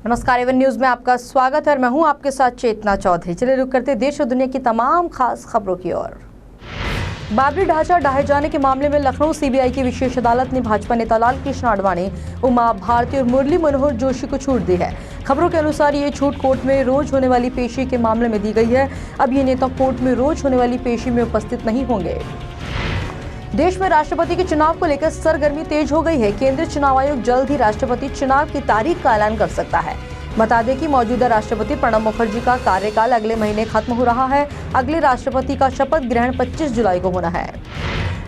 नमस्कार, Avon news में आपका स्वागत है और मैं हूं आपके साथ चेतना चौधरी। चलिए रुक करते देश और दुनिया की तमाम खास खबरों की ओर। बाबरी ढांचा ढहाए जाने के मामले में लखनऊ सीबीआई की विशेष अदालत ने भाजपा नेता लालकृष्ण आडवाणी, उमा भारती और मुरली मनोहर जोशी को छूट दी है। खबरों के अनुसार ये छूट कोर्ट में रोज होने वाली पेशी के मामले में दी गई है। अब ये नेता कोर्ट में रोज होने वाली पेशी में उपस्थित नहीं होंगे। देश में राष्ट्रपति के चुनाव को लेकर सरगर्मी तेज हो गई है। केंद्रीय चुनाव आयोग जल्द ही राष्ट्रपति चुनाव की तारीख का ऐलान कर सकता है। बता दें कि मौजूदा राष्ट्रपति प्रणब मुखर्जी का कार्यकाल अगले महीने खत्म हो रहा है। अगले राष्ट्रपति का शपथ ग्रहण 25 जुलाई को होना है।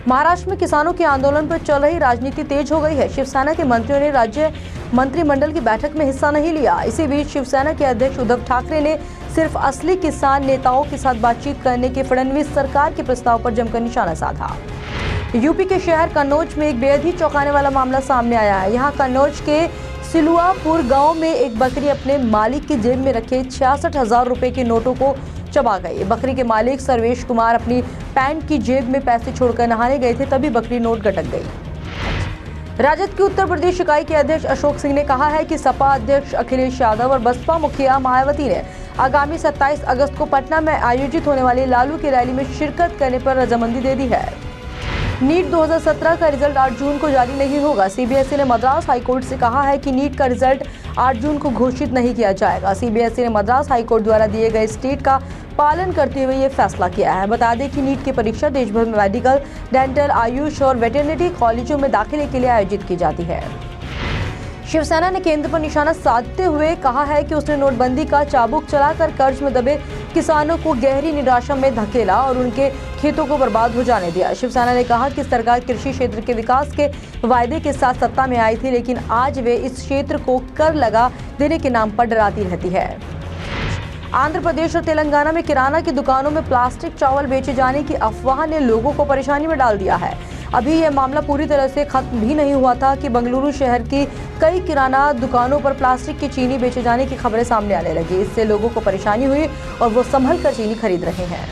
महाराष्ट्र में किसानों के आंदोलन पर चल रही राजनीति तेज हो गई है। शिवसेना के मंत्रियों ने राज्य मंत्रिमंडल की बैठक में हिस्सा नहीं लिया। इसी बीच शिवसेना के अध्यक्ष उद्धव ठाकरे ने सिर्फ असली किसान नेताओं के साथ बातचीत करने के फडणवीस सरकार के प्रस्ताव पर जमकर निशाना साधा। यूपी के शहर कन्नौज में एक बेहद ही चौंकाने वाला मामला सामने आया है। यहाँ कन्नौज के सिलुआपुर गांव में एक बकरी अपने मालिक की जेब में रखे 66,000 रुपए के नोटों को चबा गई। बकरी के मालिक सर्वेश कुमार अपनी पैंट की जेब में पैसे छोड़कर नहाने गए थे, तभी बकरी नोट गटक गई। राजद के उत्तर प्रदेश इकाई के अध्यक्ष अशोक सिंह ने कहा है कि सपा अध्यक्ष अखिलेश यादव और बसपा मुखिया मायावती ने आगामी 27 अगस्त को पटना में आयोजित होने वाली लालू की रैली में शिरकत करने पर रजामंदी दे दी है। नीट 2017 का रिजल्ट 8 जून को जारी नहीं होगा। सीबीएसई ने मद्रास हाईकोर्ट से कहा है कि नीट का रिजल्ट 8 जून को घोषित नहीं किया जाएगा। सीबीएसई ने मद्रास हाईकोर्ट द्वारा दिए गए स्टेट का पालन करते हुए ये फैसला किया है। बता दें कि नीट की परीक्षा देश भर में मेडिकल, डेंटल, आयुष और वेटरनरी कॉलेजों में दाखिले के लिए आयोजित की जाती है। शिवसेना ने केंद्र पर निशाना साधते हुए कहा है कि उसने नोटबंदी का चाबुक चलाकर कर्ज में दबे किसानों को गहरी निराशा में धकेला और उनके खेतों को बर्बाद हो जाने दिया। शिवसेना ने कहा कि सरकार कृषि क्षेत्र के विकास के वायदे के साथ सत्ता में आई थी, लेकिन आज वे इस क्षेत्र को कर लगा देने के नाम पर डराती रहती है। आंध्र प्रदेश और तेलंगाना में किराना की दुकानों में प्लास्टिक चावल बेचे जाने की अफवाह ने लोगों को परेशानी में डाल दिया है। अभी यह मामला पूरी तरह से खत्म भी नहीं हुआ था कि बेंगलुरु शहर की कई किराना दुकानों पर प्लास्टिक की चीनी बेचे जाने की खबरें सामने आने लगी। इससे लोगों को परेशानी हुई और वो संभल कर चीनी खरीद रहे हैं।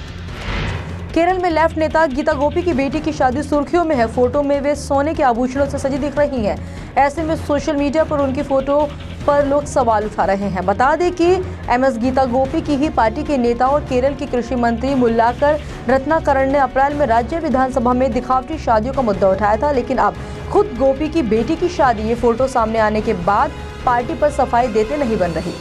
केरल में लेफ्ट नेता गीता गोपी की बेटी की शादी सुर्खियों में है। फोटो में वे सोने के आभूषणों से सजी दिख रही हैं। ऐसे में सोशल मीडिया पर उनकी फोटो पर लोग सवाल उठा रहे हैं। बता दें कि एमएस गीता गोपी की ही पार्टी के नेता और केरल के कृषि मंत्री मुल्लाकर रत्नाकरण ने अप्रैल में राज्य विधानसभा में दिखावटी शादियों का मुद्दा उठाया था, लेकिन अब खुद गोपी की बेटी की शादी ये फोटो सामने आने के बाद पार्टी पर सफाई देते नहीं बन रही।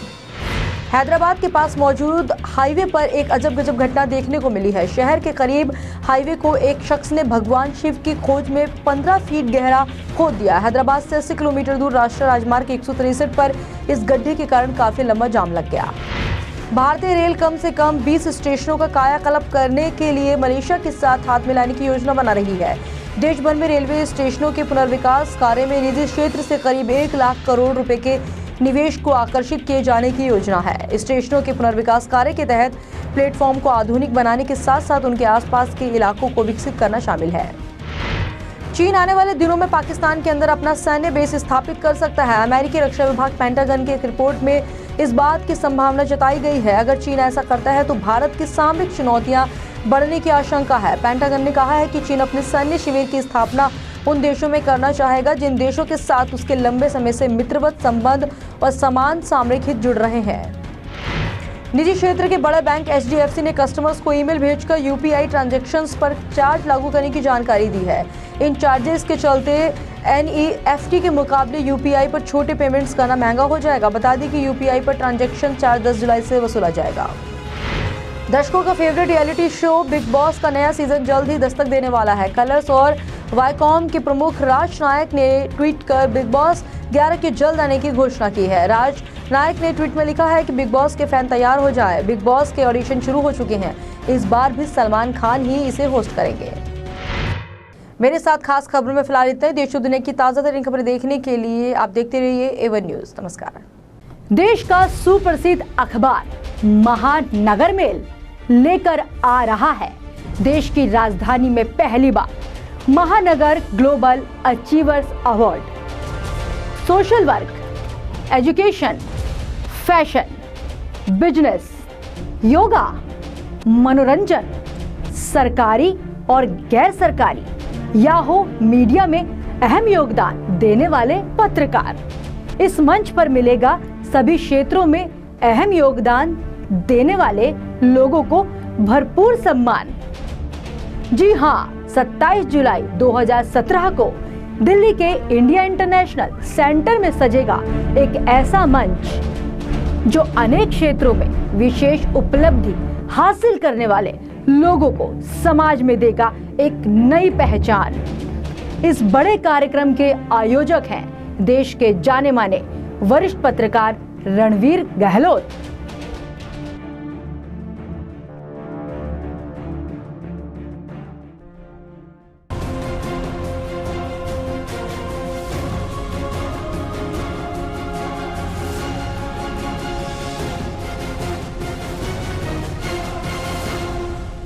हैदराबाद के पास मौजूद हाईवे पर एक अजब गजब घटना देखने को मिली है। शहर के करीब हाईवे को एक शख्स ने भगवान शिव की खोज में 15 फीट गहरा खोद दिया। हैदराबाद से 80 किलोमीटर दूर राष्ट्रीय राजमार्ग 163 पर इस गड्ढे के कारण काफी लंबा जाम लग गया। भारतीय रेल कम से कम 20 स्टेशनों का कायाकल्प करने के लिए मलेशिया के साथ हाथ मिलाने की योजना बना रही है। देश भर में रेलवे स्टेशनों के पुनर्विकास कार्य में निजी क्षेत्र से करीब 1 लाख करोड़ रुपए के निवेश को आकर्षित किए जाने की योजना है। स्टेशनों के पुनर्विकास कार्य के तहत प्लेटफॉर्म को आधुनिक बनाने के साथ साथ उनके आसपास के इलाकों को विकसित करना शामिल है। चीन आने वाले दिनों में पाकिस्तान के अंदर अपना सैन्य बेस स्थापित कर सकता है। अमेरिकी रक्षा विभाग पेंटागन की एक रिपोर्ट में इस बात की संभावना जताई गई है। अगर चीन ऐसा करता है तो भारत की सामरिक चुनौतियां बढ़ने की आशंका है। पेंटागन ने कहा है कि चीन अपने सैन्य शिविर की स्थापना उन देशों में करना चाहेगा जिन देशों के साथ उसके लंबे समय से मित्रवत संबंध और समान सामरिक हित जुड़ रहे हैं। निजी क्षेत्र के बड़े बैंक एचडीएफसी ने कस्टमर्स को ईमेल भेजकर यूपीआई ट्रांजैक्शंस पर चार्ज लागू करने की जानकारी दी है। इन चार्जेस के चलते एनईएफटी के मुकाबले यूपीआई पर छोटे पेमेंट्स करना महंगा हो जाएगा। बता दें कि यूपीआई पर ट्रांजैक्शन चार्ज 10 जुलाई से वसूला जाएगा। दर्शकों का favourite reality show big boss का नया सीजन जल्द ही दस्तक देने वाला है। कलर्स और वाईकॉम के प्रमुख राज नायक ने ट्वीट कर बिग बॉस 11 के जल्द आने की घोषणा की है। राज नायक ने ट्वीट में लिखा है कि बिग बॉस के फैन तैयार हो जाए। बिग बॉस के ऑडिशन शुरू हो चुके हैं। इस बार भी सलमान खान ही इसे होस्ट करेंगे। मेरे साथ खास खबरों में फिलहाल इतना ही। देश और दुनिया की ताज़ा तरीन खबरें देखने के लिए आप देखते रहिए एवन न्यूज। नमस्कार। देश का सुप्रसिद्ध अखबार महानगर मेल लेकर आ रहा है देश की राजधानी में पहली बार महानगर global achievers award. Social work, education, fashion, business, yoga, मनोरंजन, सरकारी और गैर सरकारी या हो मीडिया में अहम योगदान देने वाले पत्रकार। इस मंच पर मिलेगा सभी क्षेत्रों में अहम योगदान देने वाले लोगों को भरपूर सम्मान। जी हाँ, 27 जुलाई 2017 को दिल्ली के इंडिया इंटरनेशनल सेंटर में सजेगा एक ऐसा मंच जो अनेक क्षेत्रों में विशेष उपलब्धि हासिल करने वाले लोगों को समाज में देगा एक नई पहचान। इस बड़े कार्यक्रम के आयोजक हैं देश के जाने माने वरिष्ठ पत्रकार रणवीर गहलोत।